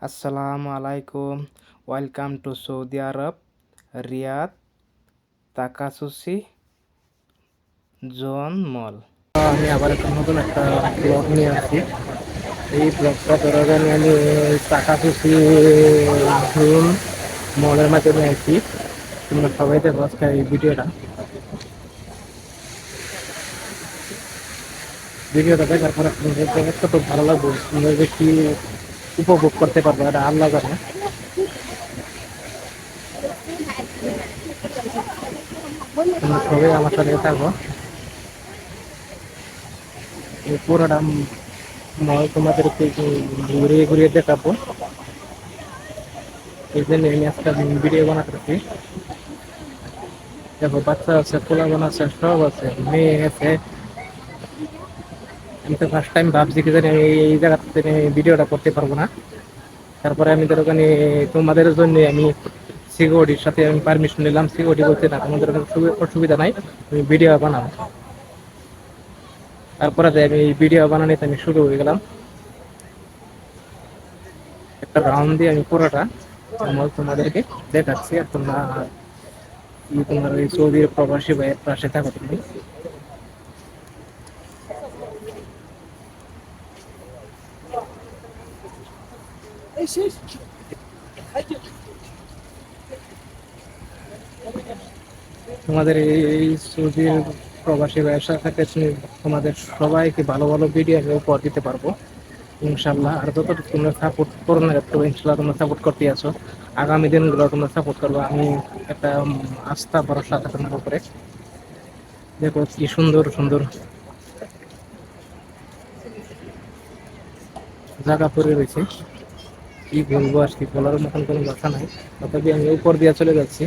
আসসালামু আলাইকুম। Welcome to Saudi Arab, Riyadh, Takhassusi zone mall. আমি আবার একটা নতুন একটা ব্লগ নিয়ে আসছি। এই ব্লগটা ধরার জন্য আমি তাকাসুসি জোন মলের মাধ্যমে আসছি। তোমরা সবাই দেখো আজকে এই ভিডিওটা দেখার পরে তোমাদের কত ভালো লাগবে, তোমরা যে কি উপভোগ করতে পারবো এটা আল্লাহ জানে। তোমরা সবাই আমার সাথে থাকো, এই পুরোটা মল তোমাদেরকে ঘুরিয়ে ঘুরিয়ে দেখাবো। এই জন্য আমি একটা ভিডিও বানাতেছি। দেখো বাচ্চা আছে, পোলাপান আছে, সব আছে, মেয়ে আছে। আমি তো ফার্স্ট টাইম ভাবছি কি জানি আমি এই জায়গাতে ভিডিওটা করতে পারবো না। তারপরে আমি তোর ওখানে তোমাদের জন্য আমি সিকিউরিটির সাথে আমি পারমিশন নিলাম। সিকিউরিটি বলতে না, তোমাদের কোনো অসুবিধা নাই, তুমি ভিডিও বানাও। তারপরে আমি এই ভিডিও বানানোতে আমি শুরু হয়ে গেলাম। একটা রাউন্ড দিয়ে আমি পুরোটা মল তোমাদেরকে দেখাচ্ছি। আর তোমরা তোমার ওই সৌদির প্রবাসী ভাইয়ের পাশে থাকো তুমি। তোমাদের এই সৌদির প্রবাসী ভাইয়ের সাথে তোমাদের সবাইকে ভালো ভালো ভিডিও আমি উপহার দিতে পারবো ইনশাল্লাহ। আর যতটুকু তোমরা সাপোর্ট করো না, তো ইনশাল্লাহ তোমরা সাপোর্ট করতে আছো। আগামী দিনগুলো তোমরা সাপোর্ট করবো, আমি একটা আস্থা ভরসা আছে তোমার উপরে। দেখো কি সুন্দর সুন্দর জায়গা পড়ে রয়েছে, কি বলবো আর কি বলার মতন কোনো ভাষা নাই। তথাপি আমি উপর দিয়ে চলে যাচ্ছি।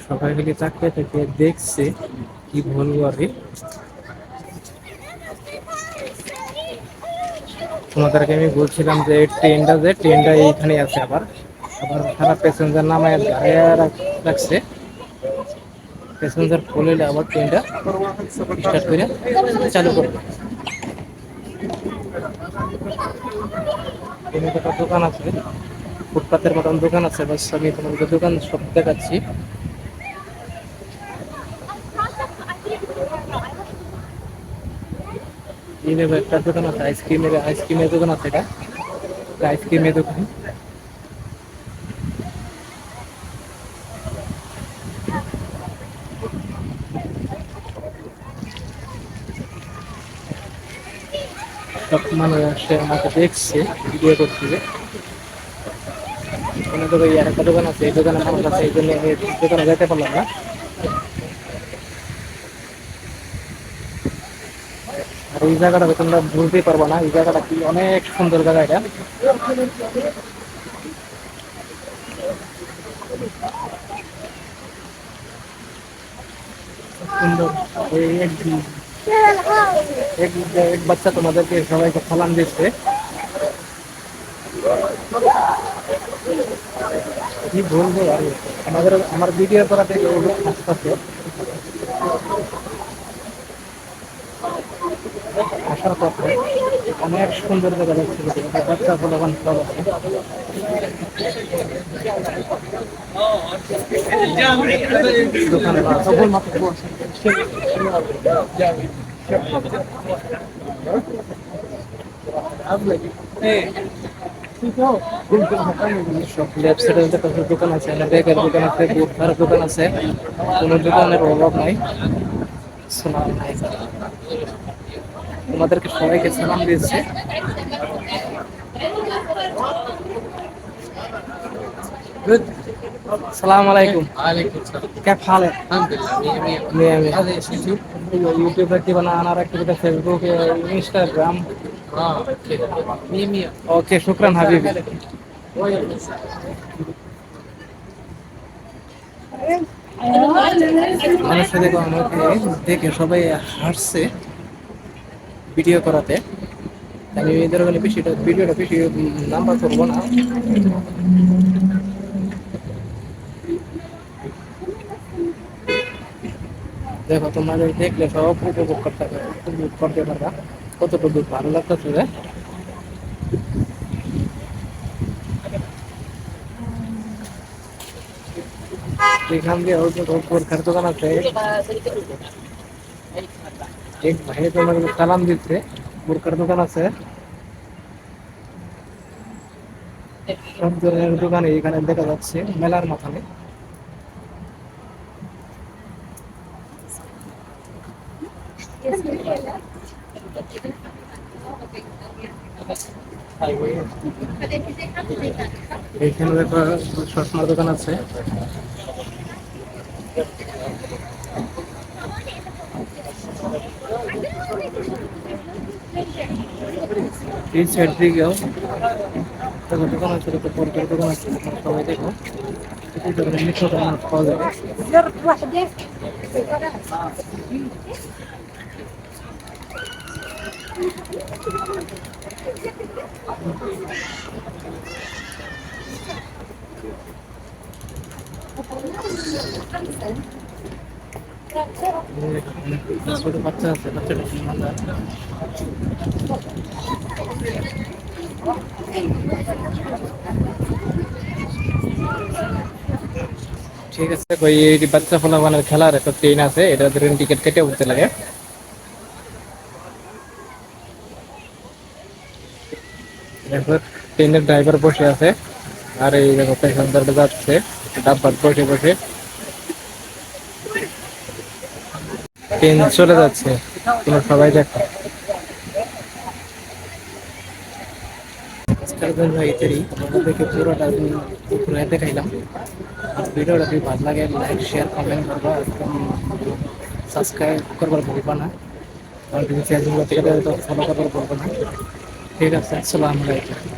সবাই মিলে চাকরি থেকে দেখছে, কি বলবো আর কি। তোমাদেরকে আমি বলছিলাম যে ট্রেনটা এইখানে আছে। আবার আবার সারা প্যাসেঞ্জার নামায় দাঁড়িয়ে রাখছে। প্যাসেঞ্জার খুলে আবার ট্রেনটা স্টার্ট করে চালু করবে। এখানে একটা দোকান আছে, ফুটপাতের মতন দোকান আছে। বাস আমি তোমাদের দোকান সব দেখাচ্ছি। এইভাবে একটা দোকান আছে, আইসক্রিমের দোকান আছে। এটা আইসক্রিমের দোকান। সব মানুষ আসে আমাকে দেখছে, ভিডিও করছে। কোনো দোকানে আর একটা দোকান আছে, এই দোকানে মানুষ আছে, এই জন্য আমি দোকানে যেতে পারলাম না। আর এই জায়গাটা তোমরা বুঝতেই পারবো না, এই জায়গাটা কি অনেক সুন্দর জায়গা। এটা সুন্দর। এই এক এক বাচ্চা তোমাদেরকে সবাইকে সালাম দিচ্ছে। কি বলবো আর, আমার ভিডিও করা থেকে হাসতেছে। আসার পথে অনেক সুন্দর জায়গা দেখছিল, বাচ্চা ফলাফান সব আছে। দোকানে সফল মাত্র সব লেফট সাইডে দোকান আছে, ব্যাগের দোকান আছে, বোরখার দোকান আছে। কোনো দোকানের অভাব নাই। তোমাদেরকে সবাইকে সালাম দিয়েছে। السلام عليكم। وعليكم السلام، كيف حالك؟ الحمد لله، مية مية مية مية. هذا ايش يوتيوب؟ ايوه يوتيوب ركب، انا ركب كده فيسبوك، انستغرام. اه اوكي، مية مية. اوكي شكرا حبيبي. মানুষের দেখো আমাকে দেখে সবাই হাসছে ভিডিও করাতে। আমি এদের ওখানে ভিডিওটা বেশি নাম্বার করবো না। দেখো তোমাদের দেখলে সব উপভোগ করতে পারবা কতটুকু ভালো লাগতেছে রে। এখান দিয়ে বোরখার দোকান আছে, এক ভাই তোমার সালাম দিচ্ছে, বোরখার দোকান আছে, সব ধরনের দোকান এখানে দেখা যাচ্ছে মেলার মাথানে। এখানে দেখো চশমার দোকান আছে। এই সাইড দিকেও দেখো দোকান আছে, দেখো বোরখার দোকান আছে, তোমরা সবাই দেখো এই ধরনের নিত্য পণ্য পাওয়া যাবে। ছোট বাচ্চা আছে, বাচ্চাটা কি মজা। ঠিক আছে, ওই এই যে বাচ্চা ফোলাবানের খেলার একটা ট্রেন আছে, এটা ট্রেন টিকিট কেটে উঠতে লাগে। দেখো ট্রেনের ড্রাইভার বসে আছে, আর এই দেখো প্যাসেঞ্জারটা যাচ্ছে ডাব্বার বসে বসে। ট্রেন চলে যাচ্ছে, তোমরা সবাই দেখো। আজকের জন্য এটাই, তোমাদেরকে পুরোটা ঘুরে দেখাইলাম। আর ভিডিওটা যদি ভালো লাগে লাইক শেয়ার কমেন্ট করবা, একদম সাবস্ক্রাইব করবার ভুলবা না। আর যদি ফেসবুক থেকে ফলো করবার বলবো না। ঠিক আছে, আসসালামু আলাইকুম।